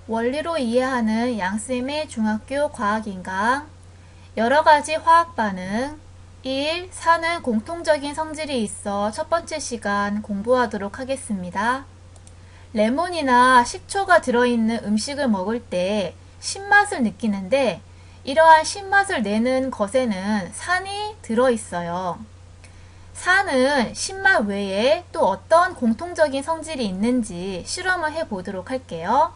원리로 이해하는 양쌤의 중학교 과학인강 여러가지 화학 반응 1. 산은 공통적인 성질이 있어 첫 번째 시간 공부하도록 하겠습니다. 레몬이나 식초가 들어있는 음식을 먹을 때 신맛을 느끼는데 이러한 신맛을 내는 것에는 산이 들어있어요. 산은 신맛 외에 또 어떤 공통적인 성질이 있는지 실험을 해보도록 할게요.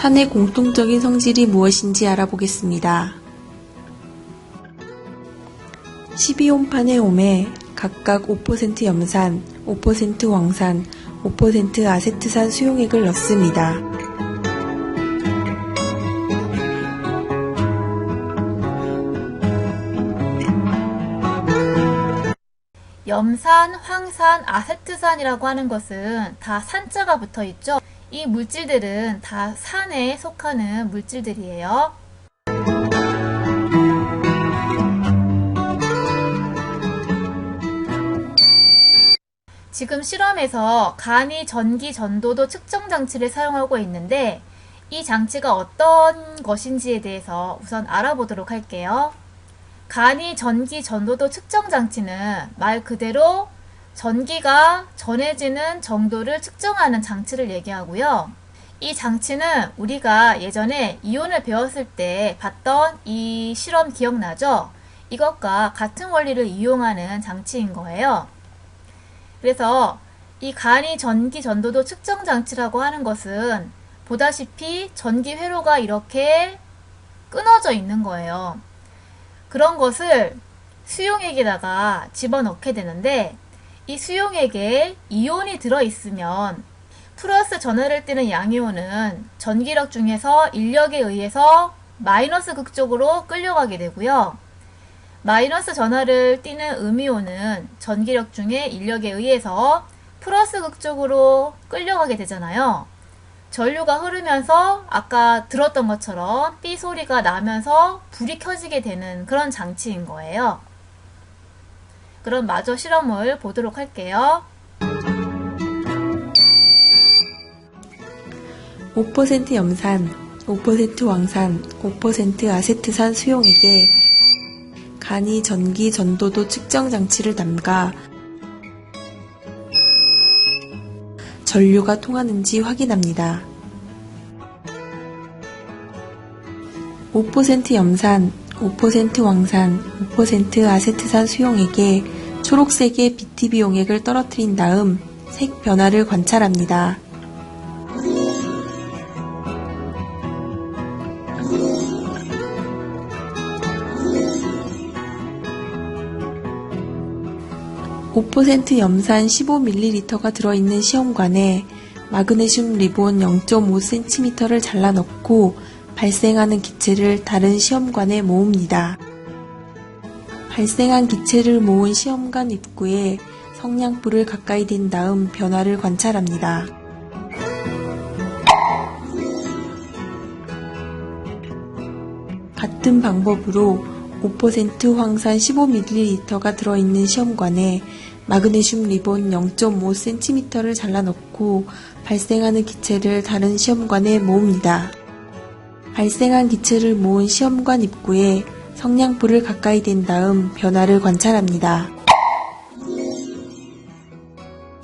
산의 공통적인 성질이 무엇인지 알아보겠습니다. 12홈판의 홈에 각각 5% 염산, 5% 황산, 5% 아세트산 수용액을 넣습니다. 염산, 황산, 아세트산이라고 하는 것은 다 산자가 붙어 있죠. 이 물질들은 다 산에 속하는 물질들이에요. 지금 실험에서 간이 전기 전도도 측정 장치를 사용하고 있는데 이 장치가 어떤 것인지에 대해서 우선 알아보도록 할게요. 간이 전기 전도도 측정 장치는 말 그대로 전기가 전해지는 정도를 측정하는 장치를 얘기하고요. 이 장치는 우리가 예전에 이온을 배웠을 때 봤던 이 실험 기억나죠? 이것과 같은 원리를 이용하는 장치인 거예요. 그래서 이 간이 전기 전도도 측정 장치라고 하는 것은 보다시피 전기 회로가 이렇게 끊어져 있는 거예요. 그런 것을 수용액에다가 집어넣게 되는데 이 수용액에 이온이 들어있으면 플러스 전하를 띠는 양이온은 전기력 중에서 인력에 의해서 마이너스 극쪽으로 끌려가게 되고요. 마이너스 전하를 띠는 음이온은 전기력 중에 인력에 의해서 플러스 극쪽으로 끌려가게 되잖아요. 전류가 흐르면서 아까 들었던 것처럼 삐 소리가 나면서 불이 켜지게 되는 그런 장치인 거예요. 그럼 마저 실험을 보도록 할게요. 5% 염산, 5% 황산, 5% 아세트산 수용액에 간이 전기 전도도 측정 장치를 담가 전류가 통하는지 확인합니다. 5% 염산, 5% 황산, 5% 아세트산 수용액에 초록색의 BTB 용액을 떨어뜨린 다음 색 변화를 관찰합니다. (5% 염산 15ml가 들어있는 시험관에 마그네슘 리본 0.5cm를 잘라 넣고 발생하는 기체를 다른 시험관에 모읍니다. 발생한 기체를 모은 시험관 입구에 성냥불을 가까이 댄 다음 변화를 관찰합니다. 같은 방법으로 5% 황산 15ml가 들어있는 시험관에 마그네슘 리본 0.5cm를 잘라 넣고 발생하는 기체를 다른 시험관에 모읍니다. 발생한 기체를 모은 시험관 입구에 성냥불을 가까이 댄 다음 변화를 관찰합니다.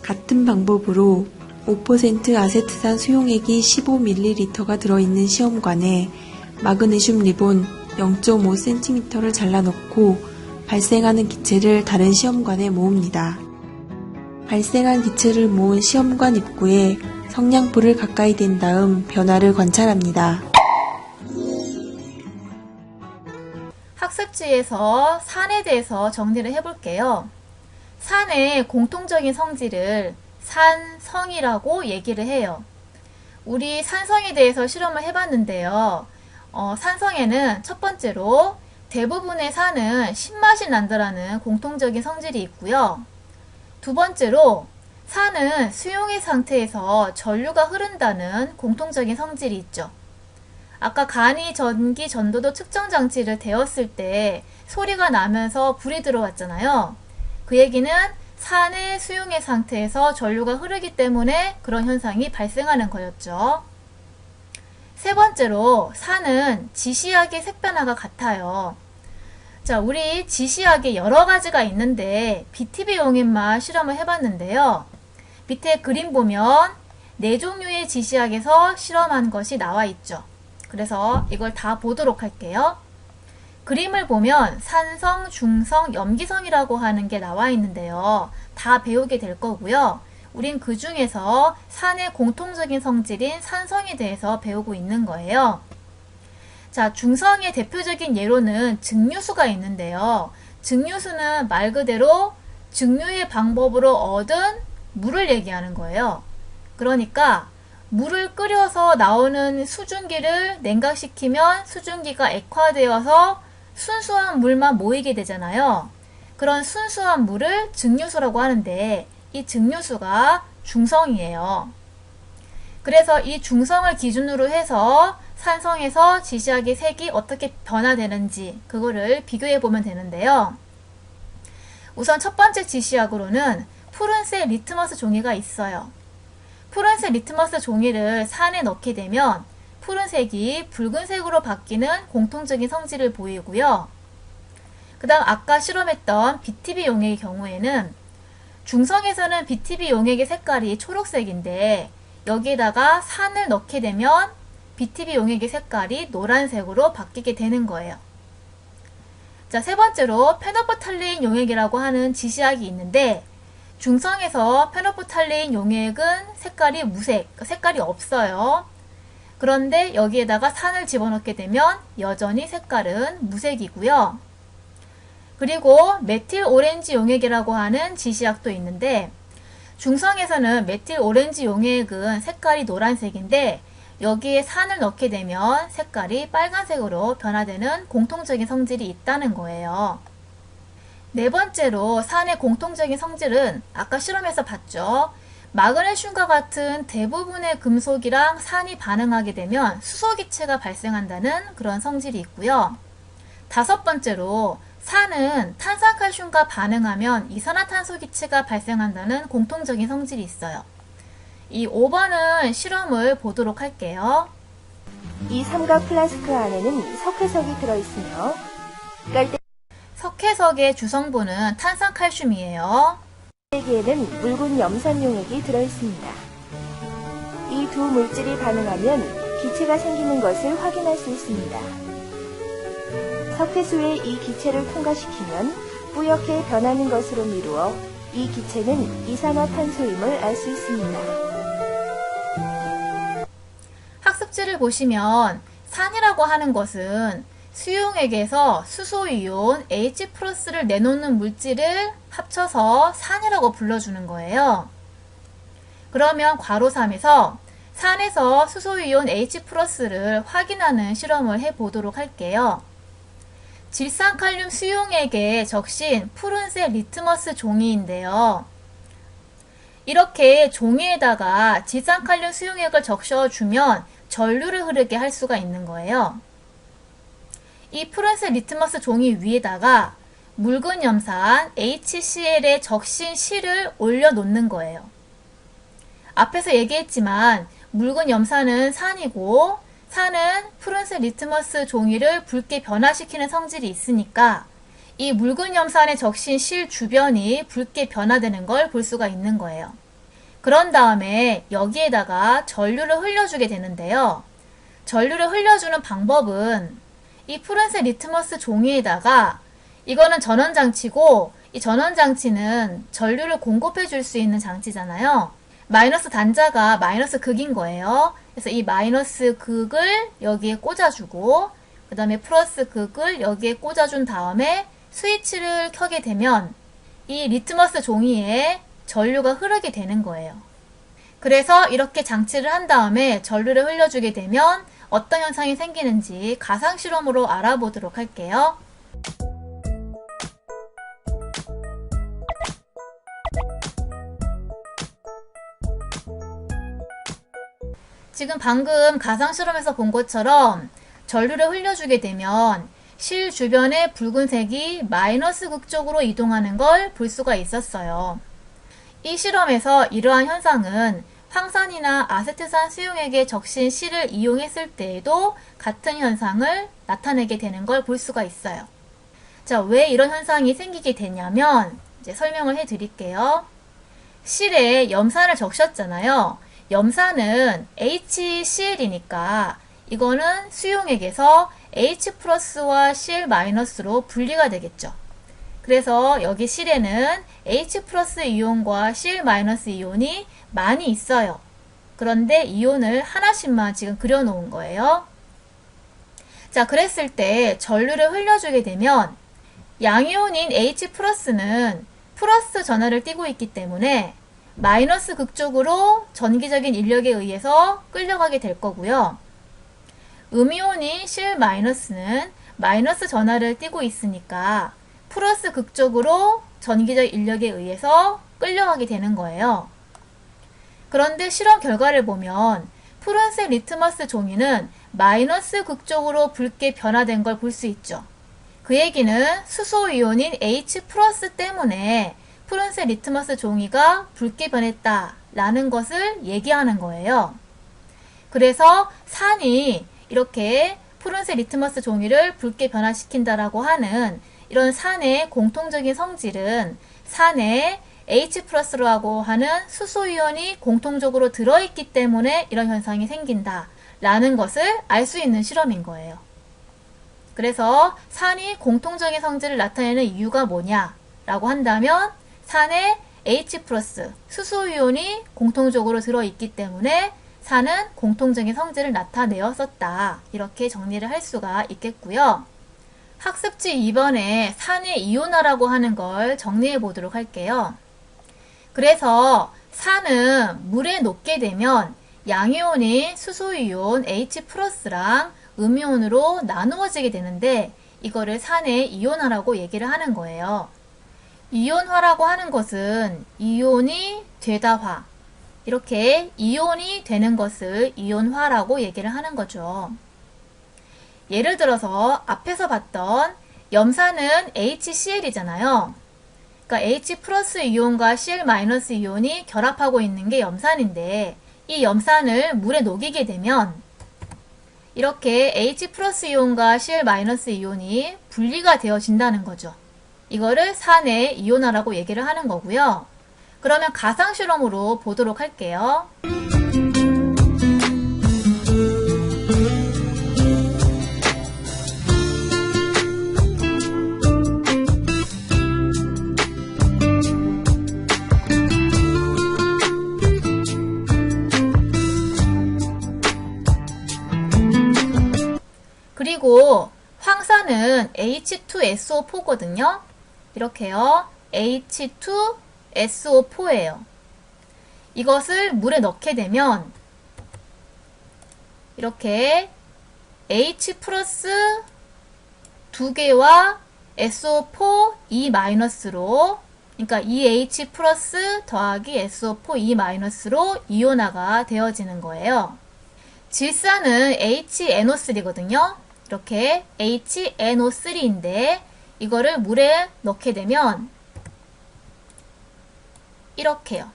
같은 방법으로 5% 아세트산 수용액이 15ml가 들어있는 시험관에 마그네슘 리본 0.5cm를 잘라 넣고 발생하는 기체를 다른 시험관에 모읍니다. 발생한 기체를 모은 시험관 입구에 성냥불을 가까이 댄 다음 변화를 관찰합니다. 학습지에서 산에 대해서 정리를 해볼게요. 산의 공통적인 성질을 산성이라고 얘기를 해요. 우리 산성에 대해서 실험을 해봤는데요. 산성에는 첫 번째로 대부분의 산은 신맛이 난다라는 공통적인 성질이 있고요. 두 번째로 산은 수용액 상태에서 전류가 흐른다는 공통적인 성질이 있죠. 아까 간이, 전기, 전도도 측정 장치를 데웠을 때 소리가 나면서 불이 들어왔잖아요. 그 얘기는 산의 수용액 상태에서 전류가 흐르기 때문에 그런 현상이 발생하는 거였죠. 세 번째로 산은 지시약의 색변화가 같아요. 자, 우리 지시약에 여러 가지가 있는데 BTB 용액만 실험을 해봤는데요. 밑에 그림 보면 4종류의 지시약에서 실험한 것이 나와 있죠. 그래서 이걸 다 보도록 할게요. 그림을 보면 산성, 중성, 염기성이라고 하는 게 나와 있는데요. 다 배우게 될 거고요. 우린 그 중에서 산의 공통적인 성질인 산성에 대해서 배우고 있는 거예요. 자, 중성의 대표적인 예로는 증류수가 있는데요. 증류수는 말 그대로 증류의 방법으로 얻은 물을 얘기하는 거예요. 그러니까 물을 끓여서 나오는 수증기를 냉각시키면 수증기가 액화되어서 순수한 물만 모이게 되잖아요. 그런 순수한 물을 증류수라고 하는데 이 증류수가 중성이에요. 그래서 이 중성을 기준으로 해서 산성에서 지시약의 색이 어떻게 변화되는지 그거를 비교해 보면 되는데요. 우선 첫 번째 지시약으로는 푸른색 리트머스 종이가 있어요. 푸른색 리트머스 종이를 산에 넣게 되면 푸른색이 붉은색으로 바뀌는 공통적인 성질을 보이고요. 그 다음 아까 실험했던 BTB 용액의 경우에는 중성에서는 BTB 용액의 색깔이 초록색인데 여기에다가 산을 넣게 되면 BTB 용액의 색깔이 노란색으로 바뀌게 되는 거예요. 자, 세 번째로 페노프탈레인 용액이라고 하는 지시약이 있는데 중성에서 페노프탈레인 용액은 색깔이 무색, 색깔이 없어요. 그런데 여기에다가 산을 집어넣게 되면 여전히 색깔은 무색이고요. 그리고 메틸 오렌지 용액이라고 하는 지시약도 있는데 중성에서는 메틸 오렌지 용액은 색깔이 노란색인데 여기에 산을 넣게 되면 색깔이 빨간색으로 변화되는 공통적인 성질이 있다는 거예요. 네 번째로 산의 공통적인 성질은 아까 실험에서 봤죠. 마그네슘과 같은 대부분의 금속이랑 산이 반응하게 되면 수소기체가 발생한다는 그런 성질이 있고요. 다섯 번째로 산은 탄산칼슘과 반응하면 이산화탄소기체가 발생한다는 공통적인 성질이 있어요. 이 5번은 실험을 보도록 할게요. 이 삼각 플라스크 안에는 석회석이 들어있으며 깔때 석회석의 주성분은 탄산칼슘이에요. 기에는 묽은 염산용액이 들어있습니다. 이 두 물질이 반응하면 기체가 생기는 것을 확인할 수 있습니다. 석회수에 이 기체를 통과시키면 뿌옇게 변하는 것으로 미루어 이 기체는 이산화탄소임을 알 수 있습니다. 학습지를 보시면 산이라고 하는 것은 수용액에서 수소이온 H+를 내놓는 물질을 합쳐서 산이라고 불러주는 거예요. 그러면 괄호 3에서 산에서 수소이온 H+를 확인하는 실험을 해보도록 할게요. 질산칼륨 수용액에 적신 푸른색 리트머스 종이인데요. 이렇게 종이에다가 질산칼륨 수용액을 적셔주면 전류를 흐르게 할 수가 있는 거예요. 이 푸른색 리트머스 종이 위에다가 묽은 염산 HCl에 적신 실을 올려놓는 거예요. 앞에서 얘기했지만 묽은 염산은 산이고 산은 푸른색 리트머스 종이를 붉게 변화시키는 성질이 있으니까 이 묽은 염산에 적신 실 주변이 붉게 변화되는 걸 볼 수가 있는 거예요. 그런 다음에 여기에다가 전류를 흘려주게 되는데요. 전류를 흘려주는 방법은 이 푸른색 리트머스 종이에다가 이거는 전원장치고 이 전원장치는 전류를 공급해 줄 수 있는 장치잖아요. 마이너스 단자가 마이너스 극인 거예요. 그래서 이 마이너스 극을 여기에 꽂아주고 그 다음에 플러스 극을 여기에 꽂아준 다음에 스위치를 켜게 되면 이 리트머스 종이에 전류가 흐르게 되는 거예요. 그래서 이렇게 장치를 한 다음에 전류를 흘려주게 되면 어떤 현상이 생기는지 가상실험으로 알아보도록 할게요. 지금 방금 가상 실험에서 본 것처럼 전류를 흘려주게 되면 실 주변의 붉은색이 마이너스 극 쪽으로 이동하는 걸 볼 수가 있었어요. 이 실험에서 이러한 현상은 황산이나 아세트산 수용액에 적신 실을 이용했을 때에도 같은 현상을 나타내게 되는 걸 볼 수가 있어요. 자, 왜 이런 현상이 생기게 되냐면 이제 설명을 해 드릴게요. 실에 염산을 적셨잖아요. 염산은 HCl이니까 이거는 수용액에서 H+와 Cl-로 분리가 되겠죠. 그래서 여기 실에는 H+ 이온과 Cl- 이온이 많이 있어요. 그런데 이온을 하나씩만 지금 그려놓은 거예요. 자, 그랬을 때 전류를 흘려주게 되면 양이온인 H+는 플러스 전하를 띠고 있기 때문에 마이너스 극쪽으로 전기적인 인력에 의해서 끌려가게 될 거고요. 음이온인 Cl-는 마이너스 전하를 띠고 있으니까 플러스 극쪽으로 전기적 인력에 의해서 끌려가게 되는 거예요. 그런데 실험 결과를 보면 푸른색 리트머스 종이는 마이너스 극쪽으로 붉게 변화된 걸 볼 수 있죠. 그 얘기는 수소이온인 H+ 때문에 푸른색 리트머스 종이가 붉게 변했다라는 것을 얘기하는 거예요. 그래서 산이 이렇게 푸른색 리트머스 종이를 붉게 변화시킨다라고 하는 이런 산의 공통적인 성질은 산에 H+라고 하는 수소이온이 공통적으로 들어있기 때문에 이런 현상이 생긴다라는 것을 알 수 있는 실험인 거예요. 그래서 산이 공통적인 성질을 나타내는 이유가 뭐냐라고 한다면 산에 H+, 수소이온이 공통적으로 들어있기 때문에 산은 공통적인 성질을 나타내었었다. 이렇게 정리를 할 수가 있겠고요. 학습지 2번에 산의 이온화라고 하는 걸 정리해 보도록 할게요. 그래서 산은 물에 녹게 되면 양이온인 수소이온 H+랑 음이온으로 나누어지게 되는데 이거를 산의 이온화라고 얘기를 하는 거예요. 이온화라고 하는 것은 이온이 되다화, 이렇게 이온이 되는 것을 이온화라고 얘기를 하는 거죠. 예를 들어서 앞에서 봤던 염산은 HCl이잖아요. 그러니까 H+ 이온과 Cl- 이온이 결합하고 있는 게 염산인데 이 염산을 물에 녹이게 되면 이렇게 H+ 이온과 Cl- 이온이 분리가 되어진다는 거죠. 이거를 산의 이온화라고 얘기를 하는 거고요. 그러면 가상실험으로 보도록 할게요. 그리고 황산은 H2SO4거든요. 이렇게요. H2SO4예요. 이것을 물에 넣게 되면 이렇게 H+ 2개와 SO4 E-로 그러니까 EH+ 더하기 SO4 E-로 이온화가 되어지는 거예요. 질산은 HNO3거든요. 이렇게 HNO3인데 이거를 물에 넣게 되면 이렇게요.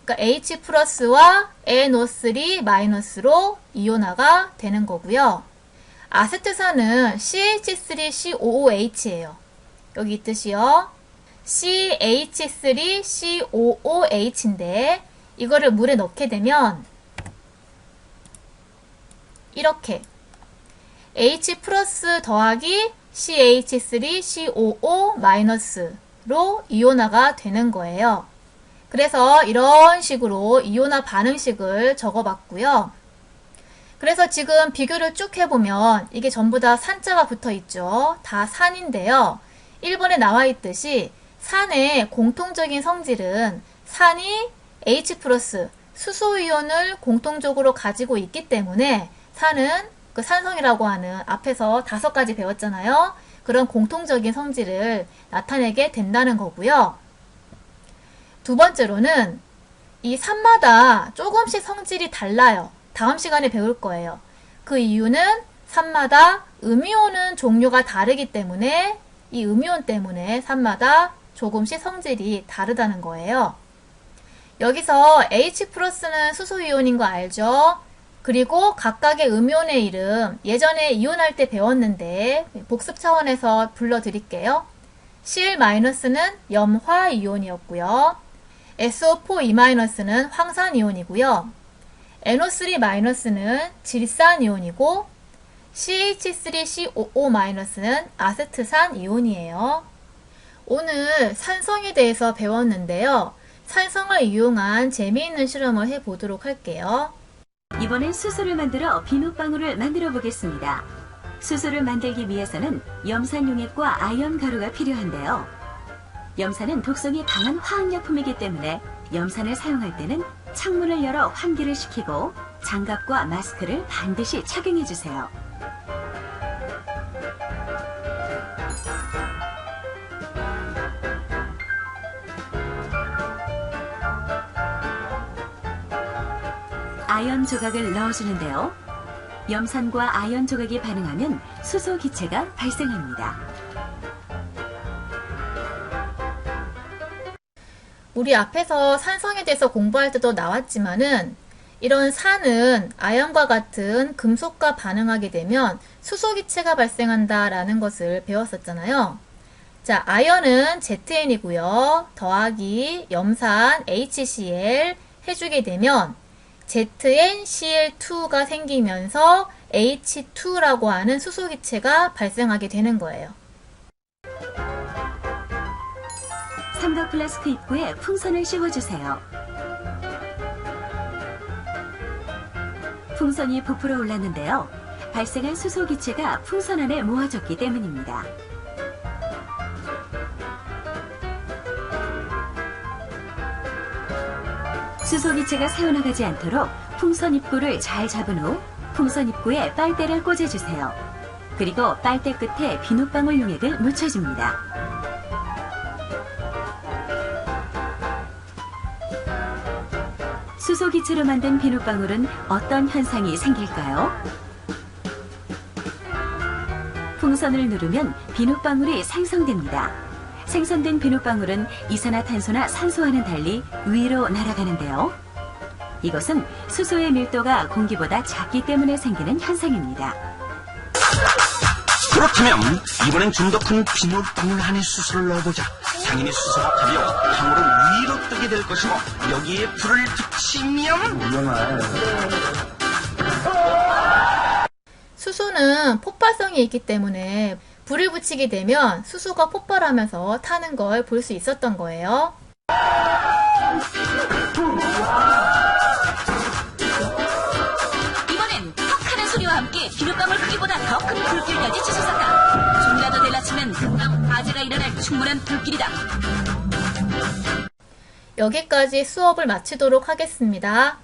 그러니까 H+와 NO3- 이온화가 되는 거고요. 아세트산은 CH3COOH예요. 여기 있듯이요. CH3COOH인데 이거를 물에 넣게 되면 이렇게 H+ 더하기 CH3COO- 이온화가 되는 거예요. 그래서 이런 식으로 이온화 반응식을 적어봤고요. 그래서 지금 비교를 쭉 해보면 이게 전부 다 산자가 붙어있죠. 다 산인데요. 1번에 나와 있듯이 산의 공통적인 성질은 산이 H+, 수소이온을 공통적으로 가지고 있기 때문에 산은 그 산성이라고 하는 앞에서 5가지 배웠잖아요. 그런 공통적인 성질을 나타내게 된다는 거고요. 두 번째로는 이 산마다 조금씩 성질이 달라요. 다음 시간에 배울 거예요. 그 이유는 산마다 음이온은 종류가 다르기 때문에 이 음이온 때문에 산마다 조금씩 성질이 다르다는 거예요. 여기서 H+는 수소이온인 거 알죠? 그리고 각각의 음이온의 이름 예전에 이온할 때 배웠는데 복습 차원에서 불러드릴게요. Cl-는 염화이온이었고요. SO4E-는 황산이온이고요. NO3-는 질산이온이고 CH3COO-는 아세트산이온이에요. 오늘 산성에 대해서 배웠는데요. 산성을 이용한 재미있는 실험을 해보도록 할게요. 이번엔 수소를 만들어 비눗방울을 만들어 보겠습니다. 수소를 만들기 위해서는 염산용액과 아연 가루가 필요한데요. 염산은 독성이 강한 화학약품이기 때문에 염산을 사용할 때는 창문을 열어 환기를 시키고 장갑과 마스크를 반드시 착용해 주세요. 아연 조각을 넣어주는데요. 염산과 아연 조각이 반응하면 수소 기체가 발생합니다. 우리 앞에서 산성에 대해서 공부할 때도 나왔지만은 이런 산은 아연과 같은 금속과 반응하게 되면 수소 기체가 발생한다라는 것을 배웠었잖아요. 자, 아연은 ZN이고요. 더하기 염산 HCl 해주게 되면 ZnCl2가 생기면서 H2라고 하는 수소 기체가 발생하게 되는 거예요. 삼각 플라스크 입구에 풍선을 씌워주세요. 풍선이 부풀어 올랐는데요. 발생한 수소 기체가 풍선 안에 모아졌기 때문입니다. 수소 기체가 새어나가지 않도록 풍선 입구를 잘 잡은 후 풍선 입구에 빨대를 꽂아주세요. 그리고 빨대 끝에 비눗방울 용액을 묻혀줍니다. 수소 기체로 만든 비눗방울은 어떤 현상이 생길까요? 풍선을 누르면 비눗방울이 생성됩니다. 생성된 비눗방울은 이산화탄소나 산소와는 달리 위로 날아가는데요. 이것은 수소의 밀도가 공기보다 작기 때문에 생기는 현상입니다. 그렇다면 이번엔 좀 더 큰 비눗방울 안에 수소를 넣어보자. 당연히 수소가 가벼워 항으로 위로 뜨게 될 것이고 여기에 불을 붙이면 수소는 폭발성이 있기 때문에 불을 붙이게 되면 수소가 폭발하면서 타는 걸 볼 수 있었던 거예요. 이번엔 턱 하는 소리와 함께 비눗방울 크기보다 더 큰 불길까지 치솟았다. 좀이라도 내라치면 금방 화재가 일어날 충분한 불길이다. 여기까지 수업을 마치도록 하겠습니다.